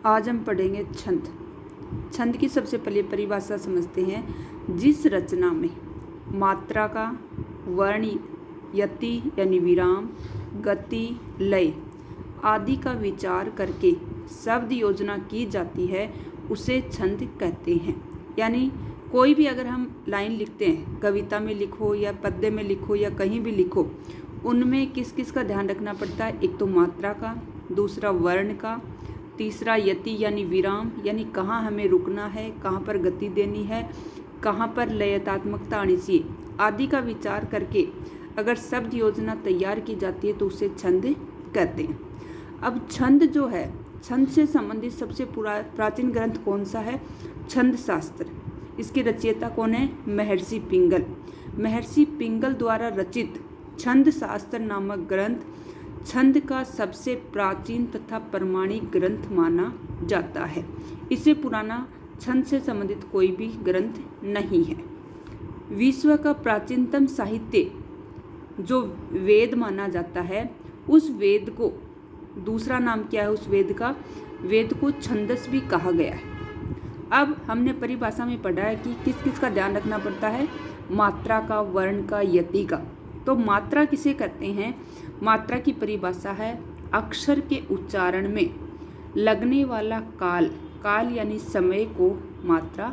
आज हम पढ़ेंगे छंद। छंद की सबसे पहले परिभाषा समझते हैं। जिस रचना में मात्रा का, वर्ण, यति यानी विराम, गति, लय आदि का विचार करके शब्द योजना की जाती है उसे छंद कहते हैं। यानी कोई भी अगर हम लाइन लिखते हैं, कविता में लिखो या पद्य में लिखो या कहीं भी लिखो, उनमें किस किस का ध्यान रखना पड़ता है। एक तो मात्रा का, दूसरा वर्ण का, तीसरा यति यानी विराम यानी कहाँ हमें रुकना है, कहाँ पर गति देनी है, कहाँ पर लयतात्मकता आनी चाहिए आदि का विचार करके अगर शब्द योजना तैयार की जाती है तो उसे छंद कहते हैं। अब छंद जो है, छंद से संबंधित सबसे प्राचीन ग्रंथ कौन सा है? छंद शास्त्र। इसके रचयिता कौन है? महर्षि पिंगल। महर्षि पिंगल द्वारा रचित छंद शास्त्र नामक ग्रंथ छंद का सबसे प्राचीन तथा प्रमाणिक ग्रंथ माना जाता है। इससे पुराना छंद से संबंधित कोई भी ग्रंथ नहीं है। विश्व का प्राचीनतम साहित्य जो वेद माना जाता है, उस वेद को दूसरा नाम क्या है उस वेद का? वेद को छंदस भी कहा गया है। अब हमने परिभाषा में पढ़ा है कि किस किस का ध्यान रखना पड़ता है। मात्रा का, वर्ण का, यति का। तो मात्रा किसे कहते हैं? मात्रा की परिभाषा है अक्षर के उच्चारण में लगने वाला काल। काल यानी समय को मात्रा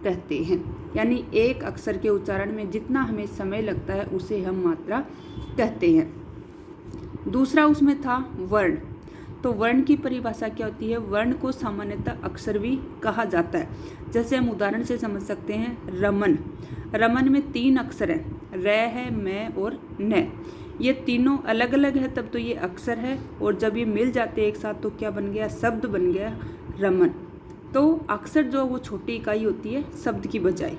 कहते हैं। यानी एक अक्षर के उच्चारण में जितना हमें समय लगता है उसे हम मात्रा कहते हैं। दूसरा उसमें था वर्ण। तो वर्ण की परिभाषा क्या होती है? वर्ण को सामान्यतः अक्षर भी कहा जाता है। जैसे हम उदाहरण से समझ सकते हैं, रमन। रमन में 3 अक्षर हैं, र है, मैं और न। ये तीनों अलग अलग है तब तो ये अक्षर है, और जब ये मिल जाते हैं एक साथ तो क्या बन गया? शब्द बन गया रमन। तो अक्षर जो वो छोटी इकाई होती है शब्द की बजाय।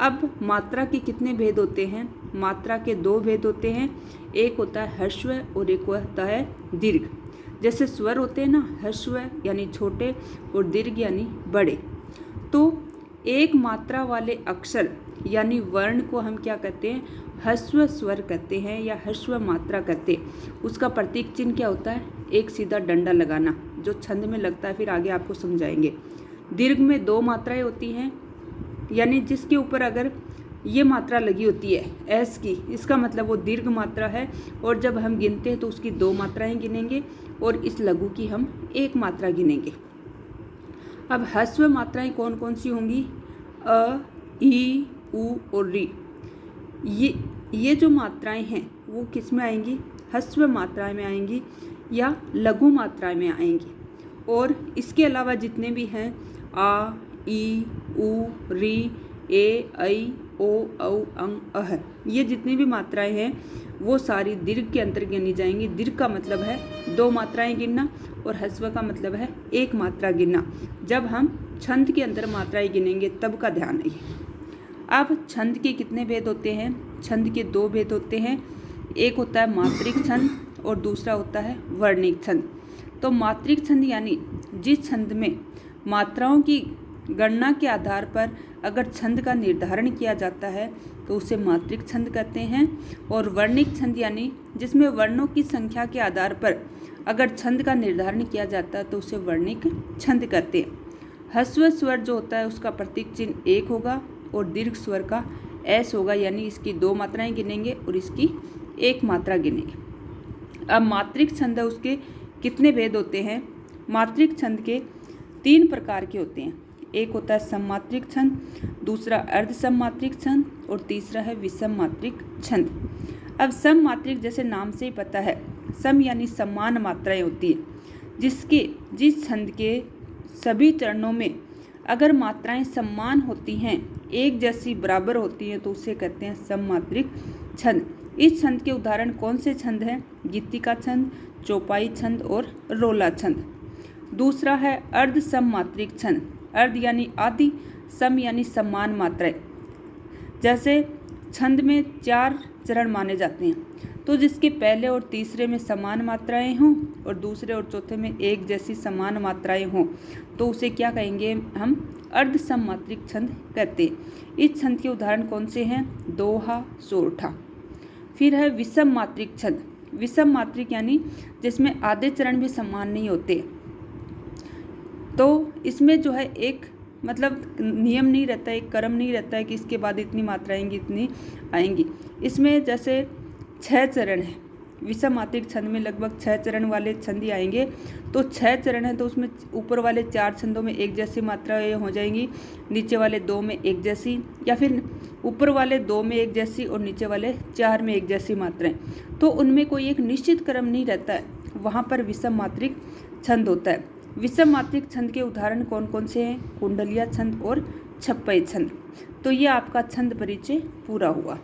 अब मात्रा के कितने भेद होते हैं? मात्रा के 2 भेद होते हैं। एक होता है ह्रस्व और एक होता है दीर्घ। जैसे स्वर होते हैं ना, ह्रस्व यानी छोटे और दीर्घ यानी बड़े। तो एक मात्रा वाले अक्षर यानी वर्ण को हम क्या कहते हैं? ह्रस्व स्वर कहते हैं या ह्रस्व मात्रा कहते हैं। उसका प्रतीक चिन्ह क्या होता है? एक सीधा डंडा लगाना, जो छंद में लगता है, फिर आगे आपको समझाएंगे। दीर्घ में 2 मात्राएं होती हैं, यानी जिसके ऊपर अगर ये मात्रा लगी होती है एस की, इसका मतलब वो दीर्घ मात्रा है, और जब हम गिनते हैं तो उसकी 2 मात्राएं गिनेंगे और इस लघु की हम 1 मात्रा गिनेंगे। अब ह्रस्व मात्राएं कौन कौन सी होंगी? अ, ई, उ और री। ये जो मात्राएं हैं वो किस में आएंगी? ह्रस्व मात्राएं में आएंगी या लघु मात्राएं में आएंगी। और इसके अलावा जितने भी हैं आ, ई, उ, री, ए, ऐ, ओ, औ, अं, अह, ये जितनी भी मात्राएं हैं वो सारी दीर्घ के अंतर्गत गिनी जाएंगी। दीर्घ का मतलब है 2 मात्राएं गिनना और ह्रस्व का मतलब है 1 मात्रा गिनना। जब हम छंद के अंदर मात्राएं गिनेंगे तब का ध्यान है। अब छंद के कितने भेद होते हैं? छंद के 2 भेद होते हैं। एक होता है मात्रिक छंद और दूसरा होता है वर्णिक छंद। तो मात्रिक छंद यानी जिस छंद में मात्राओं की गणना के आधार पर अगर छंद का निर्धारण किया जाता है तो उसे मात्रिक छंद कहते हैं। और वर्णिक छंद यानी जिसमें वर्णों की संख्या के आधार पर अगर छंद का निर्धारण किया जाता है तो उसे वर्णिक छंद कहते हैं। ह्रस्व स्वर जो होता है उसका प्रतीक चिन्ह 1 होगा और दीर्घ स्वर का एस होगा, यानी इसकी 2 मात्राएं गिनेंगे और इसकी 1 मात्रा गिनेंगे। अब मात्रिक छंद है, उसके कितने भेद होते हैं? मात्रिक छंद के 3 प्रकार के होते हैं। एक होता है सममात्रिक छंद, दूसरा अर्ध सममात्रिक छंद और तीसरा है विषम मात्रिक छंद। अब सममात्रिक जैसे नाम से ही पता है, सम यानी समान मात्राएं होती है। जिस छंद के सभी चरणों में अगर मात्राएं समान होती हैं, एक जैसी बराबर होती हैं, तो उसे कहते हैं सममात्रिक छंद। इस छंद के उदाहरण कौन से छंद हैं? गीतिका छंद, चौपाई छंद और रोला छंद। दूसरा है अर्ध सममात्रिक छंद। अर्ध यानी आदि, सम यानी समान मात्राएं। जैसे छंद में 4 चरण माने जाते हैं, तो जिसके पहले और तीसरे में समान मात्राएं हों और दूसरे और चौथे में एक जैसी समान मात्राएं हों, तो उसे क्या कहेंगे? हम अर्ध सममात्रिक छंद कहते हैं। इस छंद के उदाहरण कौन से हैं? दोहा, सोरठा। फिर है विषम मात्रिक छंद। विषम मात्रिक यानी जिसमें आधे चरण भी समान नहीं होते, तो इसमें जो है एक मतलब नियम नहीं रहता है, एक क्रम नहीं रहता है कि इसके बाद इतनी मात्रा आएंगी इतनी आएंगी। इसमें जैसे 6 चरण है, विषम मात्रिक छंद में लगभग 6 चरण वाले छंद ही आएंगे। तो 6 चरण है तो उसमें ऊपर वाले 4 छंदों में एक जैसी मात्राएं हो जाएंगी, नीचे वाले 2 में एक जैसी, या फिर ऊपर वाले 2 में एक जैसी और नीचे वाले 4 में एक जैसी मात्राएं। तो उनमें कोई एक निश्चित क्रम नहीं रहता है, वहाँ पर विषम मात्रिक छंद होता है। विषम मात्रिक छंद के उदाहरण कौन कौन से हैं? कुंडलिया छंद और छप्पई छंद। तो ये आपका छंद परिचय पूरा हुआ।